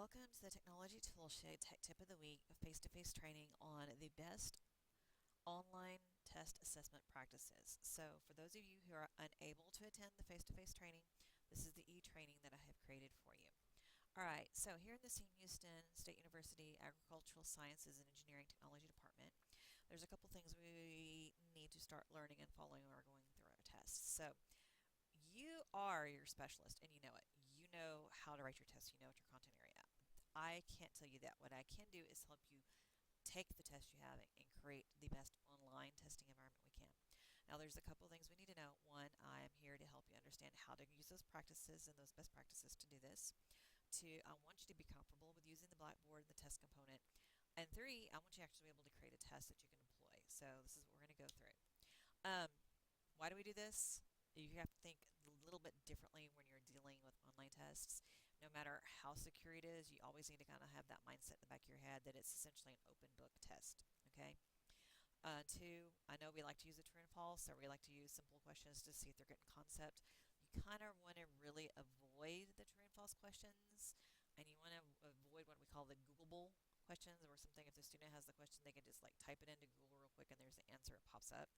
Welcome to the Technology Toolshed Tech Tip of the Week of face-to-face training on the best online test assessment practices. So for those of you who are unable to attend the face-to-face training, this is the e-training that I have created for you. Alright, so here in the Sam Houston State University Agricultural Sciences and Engineering Technology Department, there's a couple things we need to start learning and following when we're going through our tests. So you are your specialist and you know it. You know how to write your test, you know what your content area. I can't tell you that. What I can do is help you take the test you have and create the best online testing environment we can. Now, there's a couple things we need to know. One, I am here to help you understand how to use those practices and those best practices to do this. Two, I want you to be comfortable with using the Blackboard and the test component. And three, I want you to actually be able to create a test that you can employ. So this is what we're going to go through. Why do we do this? You have to think a little bit differently when you're dealing with online tests. No matter how secure it is, you always need to kind of have that mindset in the back of your head that it's essentially an open book test. Okay. Two, I know we like to use the true and false, or we like to use simple questions to see if they're getting concept. You kind of want to really avoid the true and false questions, and you want to avoid what we call the Googleable questions, or something. If the student has the question, they can just like type it into Google real quick, and there's the answer. It pops up.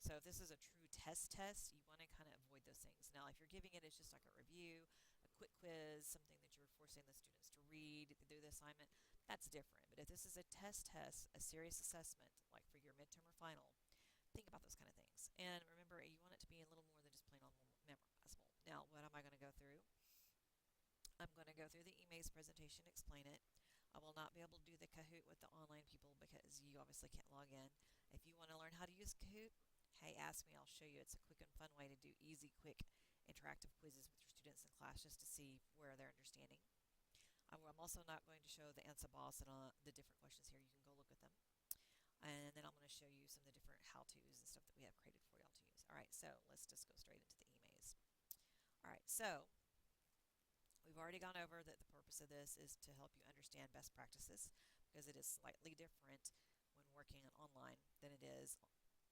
So if this is a true test, you want to kind of avoid those things. Now, if you're giving it as just like a review, a quick quiz, something that you're forcing the students to read, to do the assignment, that's different. But if this is a test, a serious assessment, like for your midterm or final, think about those kind of things. And remember, you want it to be a little more than just plain old memorizable. Now, what am I going to go through? I'm going to go through the emaze presentation, explain it. I will not be able to do the Kahoot with the online people because you obviously can't log in. If you want to learn how to use Kahoot, hey, ask me. I'll show you. It's a quick and fun way to do easy, quick, interactive quizzes with your students in class just to see where they're understanding. I'm also not going to show the answer boss and the different questions here. You can go look at them. And then I'm going to show you some of the different how-tos and stuff that we have created for y'all to use. All right, so let's just go straight into the emaze. All right, so we've already gone over that the purpose of this is to help you understand best practices because it is slightly different when working online than it is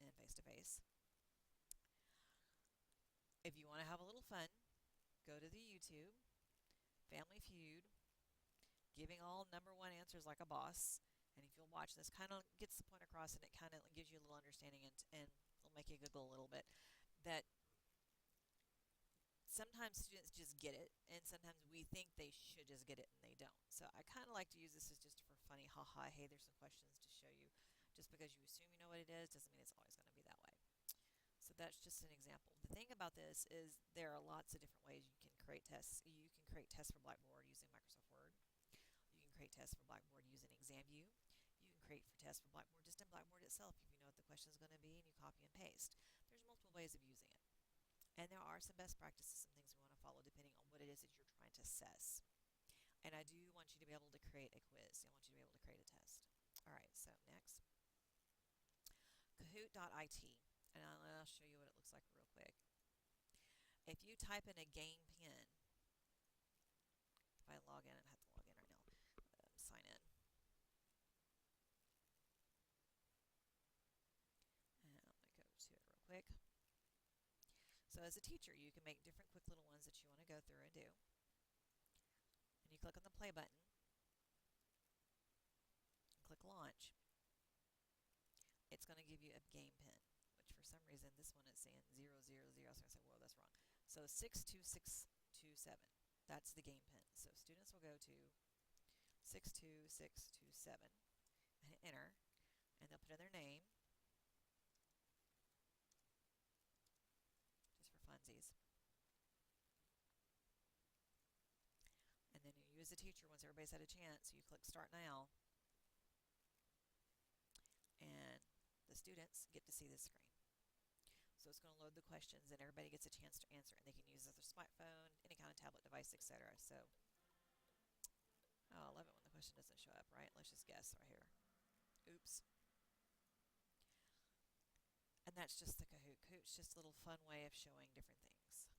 in face-to-face. If you want to have a little fun, go to the YouTube, Family Feud, giving all number one answers like a boss. And if you'll watch this, kind of gets the point across and it kind of gives you a little understanding and it'll make you giggle a little bit that sometimes students just get it, and sometimes we think they should just get it and they don't. So I kind of like to use this as just for funny, haha, hey, there's some questions to show you. Just because you assume you know what it is doesn't mean it's always going to be that way. So that's just an example. The thing about this is there are lots of different ways you can create tests. You can create tests for Blackboard using Microsoft Word. You can create tests for Blackboard using ExamView. You can create for tests for Blackboard just in Blackboard itself if you know what the question is going to be and you copy and paste. There's multiple ways of using it. And there are some best practices, some things we want to follow depending on what it is that you're trying to assess. And I do want you to be able to create a quiz. I want you to be able to create a test. All right, so next. Kahoot.it. And I'll show you what it looks like real quick. If you type in a game pin, if I log in, I have to log in right now. Sign in. And I'm going to go to it real quick. So as a teacher, you can make different quick little ones that you want to go through and do. And you click on the play button. And click launch. It's going to give you a game pin, which for some reason this one is saying 000. So I'm going to say, whoa, that's wrong. So 62627. That's the game pin. So students will go to 62627 and hit enter, and they'll put in their name, just for funsies. And then you as a teacher, once everybody's had a chance, you click Start Now, and the students get to see the screen. So it's going to load the questions, and everybody gets a chance to answer, and they can use their smartphone, any kind of tablet device, etc. So, oh, I love it when the question doesn't show up, right? Let's just guess right here. Oops. And that's just the Kahoot. Kahoot's just a little fun way of showing different things.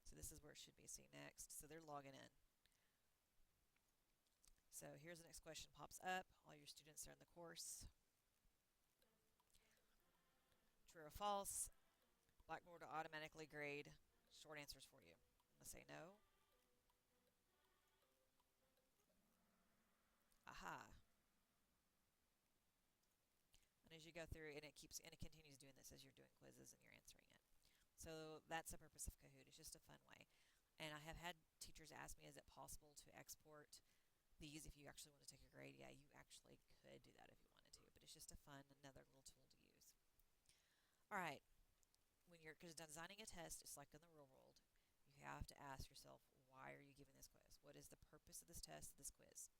So this is where it should be. See next. So they're logging in. So here's the next question pops up. All your students are in the course. True or false? Blackboard will automatically grade short answers for you. I'm going to say no. you go through, and it continues doing this as you're doing quizzes and you're answering it. So that's the purpose of Kahoot. It's just a fun way. And I have had teachers ask me, is it possible to export these if you actually want to take a grade? Yeah, you actually could do that if you wanted to, but it's just a fun, another little tool to use. All right, because designing a test, it's like in the real world, you have to ask yourself, why are you giving this quiz? What is the purpose of this test, this quiz?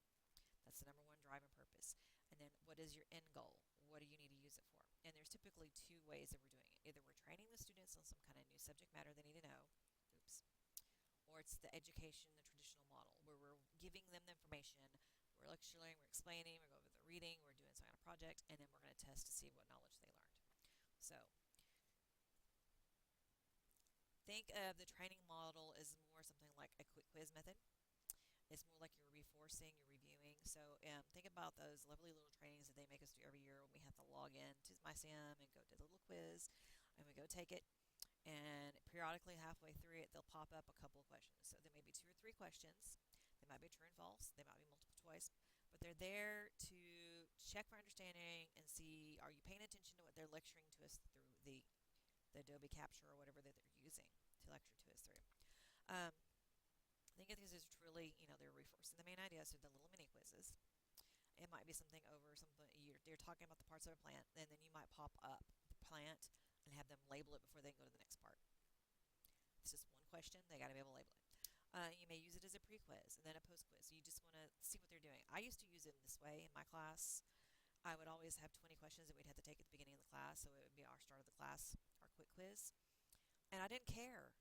That's the number one driving purpose. And then what is your end goal? What do you need to use it for? And there's typically two ways that we're doing it. Either we're training the students on some kind of new subject matter they need to know, oops, or it's the education, the traditional model, where we're giving them the information, we're lecturing, we're explaining, we're going over the reading, we're doing some kind of project, and then we're going to test to see what knowledge they learned. So think of the training model as more something like a quick quiz method. It's more like you're reinforcing, you're reviewing. So think about those lovely little trainings that they make us do every year when we have to log in to MySim and go to the little quiz, and we go take it. And periodically, halfway through it, they'll pop up a couple of questions. So there may be 2 or 3 questions. They might be true and false. They might be multiple choice. But they're there to check for understanding and see, are you paying attention to what they're lecturing to us through the Adobe Capture or whatever that they're using to lecture to us through. I think of these as truly, they're reinforcing the main idea. So the little mini quizzes. It might be something over something they're talking about the parts of a plant, and then you might pop up the plant and have them label it before they can go to the next part. It's just one question. They got to be able to label it. You may use it as a pre-quiz and then a post-quiz. So you just want to see what they're doing. I used to use it this way in my class. I would always have 20 questions that we'd have to take at the beginning of the class, so it would be our start of the class, our quick quiz. And I didn't care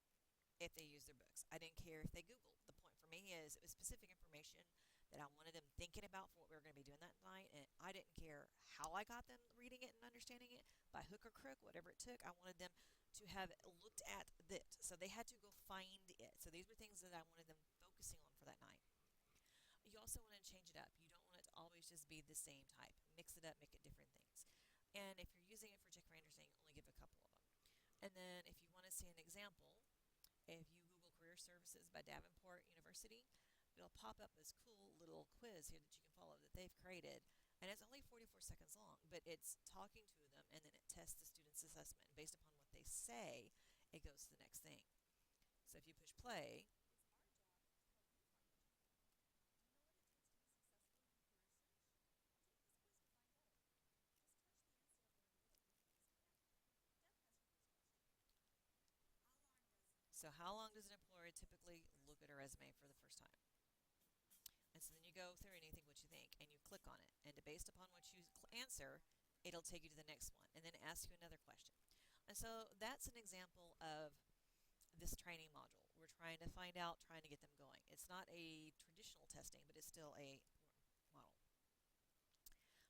if they used their books. I didn't care if they Googled. The point for me is it was specific information that I wanted them thinking about for what we were going to be doing that night, and I didn't care how I got them reading it and understanding it, by hook or crook, whatever it took. I wanted them to have looked at it, so they had to go find it. So these were things that I wanted them focusing on for that night. You also want to change it up. You don't want it to always just be the same type. Mix it up, make it different things. And if you're using it for check for understanding, only give a couple of them. And then if you want to see an example, if you Google Career Services by Davenport University, it'll pop up this cool little quiz here that you can follow that they've created. And it's only 44 seconds long, but it's talking to them, and then it tests the student's assessment. And based upon what they say, it goes to the next thing. So if you push play, so how long does an employer typically look at a resume for the first time? And so then you go through and you think what you think, and you click on it. And based upon what you answer, it'll take you to the next one, and then it asks you another question. And so that's an example of this training module. We're trying to find out, trying to get them going. It's not a traditional testing, but it's still a model.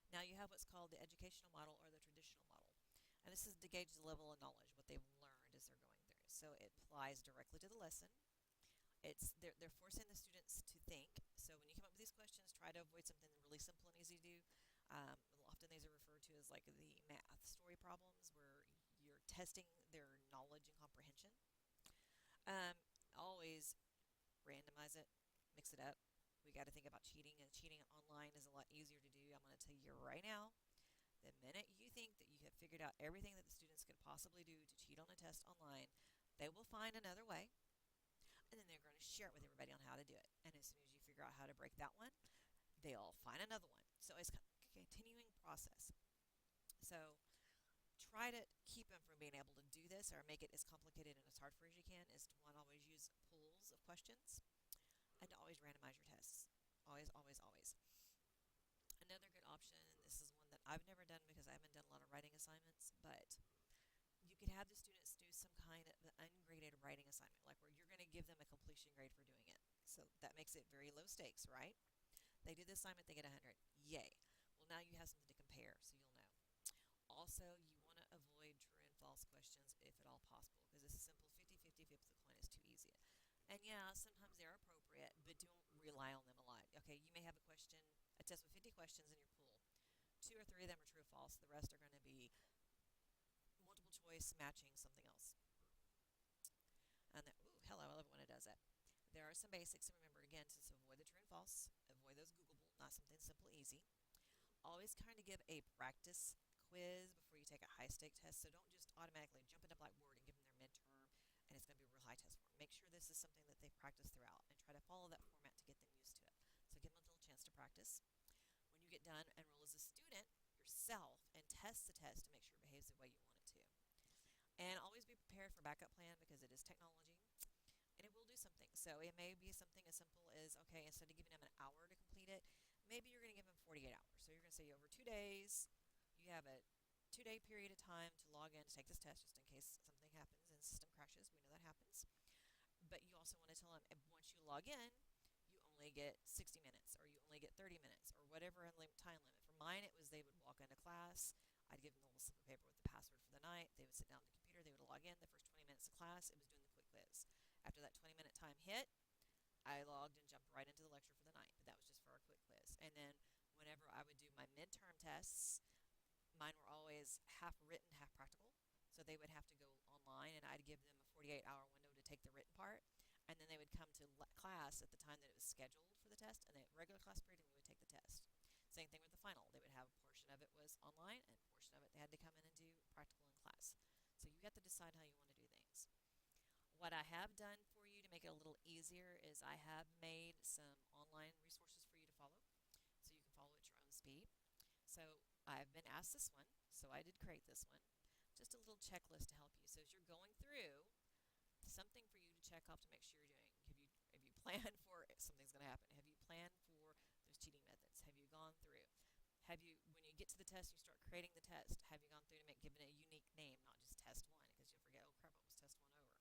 Now you have what's called the educational model or the traditional model. And this is to gauge the level of knowledge, what they've learned as they're going through. So it applies directly to the lesson. They're forcing the students to think. So when you come up with these questions, try to avoid something really simple and easy to do. Often these are referred to as like the math story problems, where you're testing their knowledge and comprehension. Always randomize it, mix it up. We got to think about cheating, and cheating online is a lot easier to do. I'm going to tell you right now, the minute you think that you have figured out everything that the students could possibly do to cheat on a test online, they will find another way, and then they're going to share it with everybody on how to do it. And as soon as you figure out how to break that one, they'll find another one. So it's a continuing process. So try to keep them from being able to do this or make it as complicated and as hard for as you can. Is to, one, always use pools of questions, and to always randomize your tests. Always, always, always. Another good option, and this is one that I've never done because I haven't done a lot of writing assignments, but you could have the students do some kind of ungraded writing assignment, like where you're going to give them a completion grade for doing it. So that makes it very low stakes, right? They do the assignment, they get 100. Yay. Well, now you have something to compare, so you'll know. Also, you want to avoid true and false questions if at all possible, because it's a simple 50-50 flip of the coin is too easy. And yeah, sometimes they're appropriate, but don't rely on them a lot. Okay, you may have a test with 50 questions in your pool. 2 or 3 of them are true or false. The rest are going to be multiple choice matching something else. And hello, I love it when it does that. There are some basics to remember. Again, to avoid the true and false, avoid those Googleable, not something simple, easy. Always kind of give a practice quiz before you take a high stake test. So don't just automatically jump into Blackboard and give them their midterm and it's going to be a real high test for them. Make sure this is something that they've practiced throughout and try to follow that format to get them used to it. So give them a little chance to practice. When you get done, enroll as a student yourself and test the test to make sure it behaves the way you want it to. And always be prepared for a backup plan because it is technology and it will do something. So it may be something as simple as, okay, instead of giving them an hour to complete it, maybe you're going to give them 48 hours. So you're going to say over 2 days, you have a 2-day period of time to log in to take this test just in case something happens and system crashes. We know that happens. But you also want to tell them once you log in, you only get 60 minutes or you only get 30 minutes or whatever time limit. For mine, it was they would walk into class. I'd give them the little slip of paper with the password for the night. They would sit down at the computer. They would log in. The first 20 minutes of class, it was doing the quick quiz. After that 20-minute time hit, I logged and jumped right into the lecture for the night. But that was just for our quick quiz. And then whenever I would do my midterm tests, mine were always half written, half practical. So they would have to go online, and I'd give them a 48-hour window to take the written part. And then they would come to class at the time that it was scheduled for the test, and the regular class period, and we would take the test. Same thing with the final. They would have a portion of it was online, and a portion of it they had to come in and do practical in class. So you have to decide how you want to do things. What I have done for you to make it a little easier is I have made some online resources for you to follow, so you can follow at your own speed. So I've been asked this one, so I did create this one. Just a little checklist to help you. So as you're going through, something for you to check off to make sure you're doing. Have you planned for something's going to happen? Have you planned for those cheating methods? Have you gone through? Have you, when you get to the test, you start creating the test. Have you gone through to give it a unique name, not just test one, because you'll forget, oh crap, what was test one over?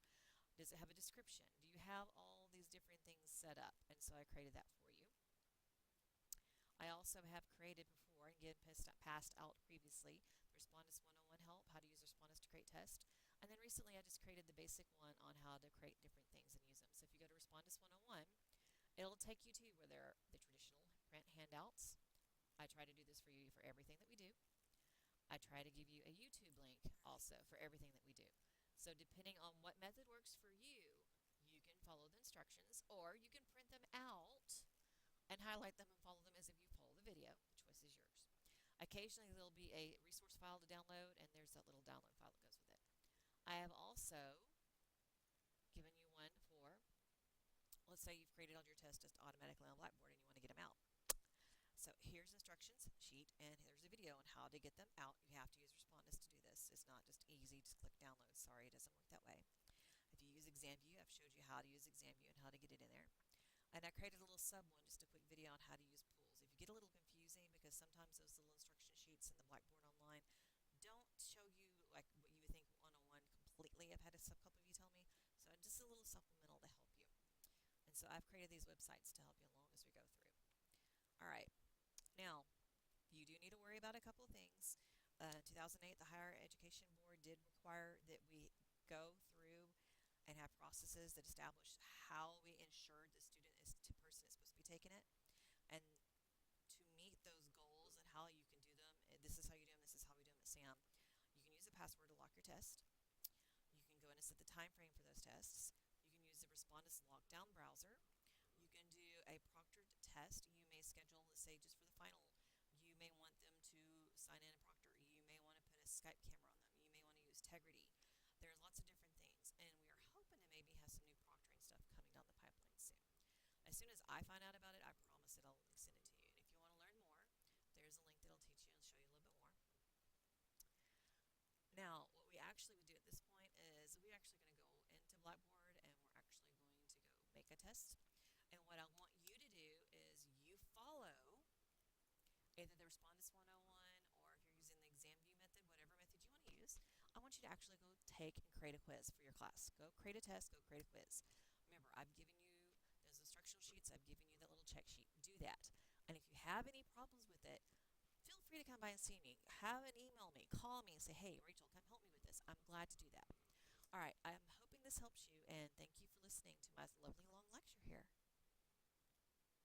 Does it have a description? Do you have all these different things set up? And so I created that for you. I also have created before and passed out previously the Respondus 101 help, how to use Respondus to create tests. And then recently I just created the basic one on how to create different things and use them. So if you go to Respondus 101, it'll take you to where there are the traditional print handouts. I try to do this for you for everything that we do. I try to give you a YouTube link also for everything that we do. So depending on what method works for you, you can follow the instructions or you can print them out and highlight them and follow them as if you follow the video. The choice is yours. Occasionally there'll be a resource file to download, and there's that little download file that goes with it. I have also given you one for, let's say you've created all your tests just automatically on Blackboard and you want to get them out. So here's instructions sheet, and here's a video on how to get them out. You have to use Respondus to do this. It's not just easy, just click download. Sorry, it doesn't work that way. If you use ExamView, I've showed you how to use ExamView and how to get it in there. And I created a little sub one, just a quick video on how to use pools. If you get a little confusing, because sometimes those little instruction sheets in the Blackboard online don't show you like what you would think one-on-one completely. I've had a couple of you tell me. So just a little supplemental to help you. And so I've created these websites to help you along as we go through. All right. Now, you do need to worry about a couple of things. 2008, the Higher Education Board did require that we go through and have processes that establish how we ensure the person is supposed to be taking it. And to meet those goals and how you can do them, this is how you do them, this is how we do them at SAM. You can use a password to lock your test. You can go in and set the time frame for those tests. You can use the Respondus lockdown browser. You can do a proctored test. You may schedule, let's say, just for the final, you may want them to sign in a proctor. You may want to put a Skype camera on them. You may want to use Tegrity. There's lots of different things, and we are hoping to maybe have some new proctoring stuff coming down the pipeline soon. As soon as I find out about it, I promise that I'll send it to you. And if you want to learn more, there's a link that'll teach you and show you a little bit more. Now, what we actually would do at this point is we're actually going to go into Blackboard, and we're actually going to go make a test. And what I want you to do is you follow either the Respondus 101 or if you're using the ExamView method, whatever method you want to use, I want you to actually go take and create a quiz for your class. Go create a test, go create a quiz. Remember, I've given you those instructional sheets, I've given you that little check sheet. Do that. And if you have any problems with it, feel free to come by and see me. Email me, call me, and say, hey, Rachel, come help me with this. I'm glad to do that. All right, I'm hoping this helps you, and thank you for listening to my lovely long lecture here.